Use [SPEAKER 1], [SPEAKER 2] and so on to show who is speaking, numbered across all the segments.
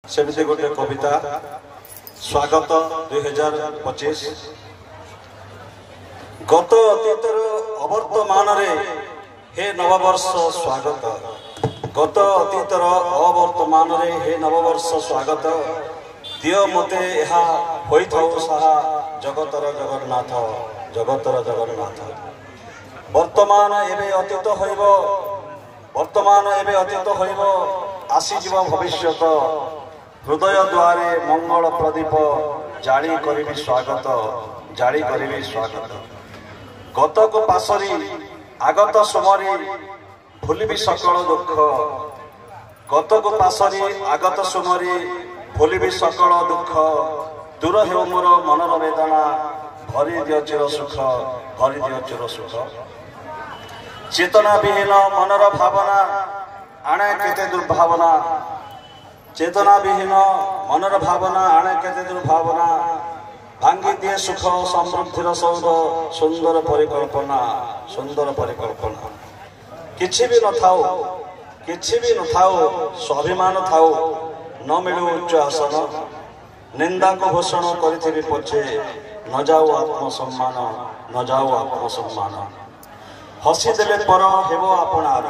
[SPEAKER 1] सेमती गोटे कविता स्वागत 2025 गत अतीतर अवर्तमान हे नववर्ष स्वागत गत अतीतर अवर्तमान हे नववर्ष स्वागत दियो मते ଏହା ହୋଇଥାଉ ସାହା जगतर जगन्नाथ जगतर जगन्नाथ वर्तमान एबे अतीत होइब वर्तमान एबे अतीत होइब आसीजिब भविष्यत हृदय द्वारे मंगल प्रदीप जाली करिबी स्वागत जाली करिबी स्वागत गत को पासरी आगत सुमरी भूलिबी सकल दुख गत को पासरी आगत सुमरी भूलिबी सकल दुख दूर हेउ मोर मनर वेदना भरी दियो चिर सुख भरी दियो चिर सुख चेतना विहीन मनर भावना आणे केते दुर्भावना चेतना विहीन मनर भावना आणे केते दुर्भावना भांगी दिए सुख समृद्धिर सौध सुंदर परिकल्पना किछि भी न थाओ स्वाभिमान थाओ न मिलू उच्च आसन निंदा को घोषण करिथिबी पछे न जाओ आत्मसम्मान हसी देले पर हेबो आपणार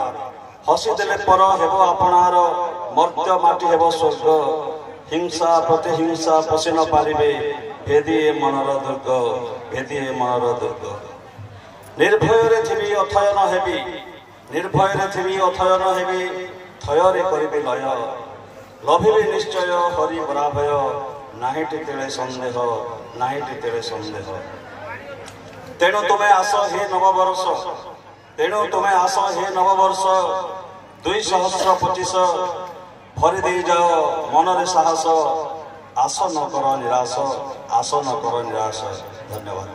[SPEAKER 1] हसी देले पर हेबो आपणार मर्त्य माटी हेबो स्वर्ग हिंसा प्रतिहिंसा पशि न पारिबे भेदिए मनर दुर्ग निर्भय रे थिबी अथयन हेबी थयरे करिबे लय लभिबे निश्चय हरि बराभय नाहिटी तेळे संदेह तेणु तुम्हें आस हे नववर्ष 2025 भरी दे जाओ मनरे साहस आस न कर निराश धन्यवाद।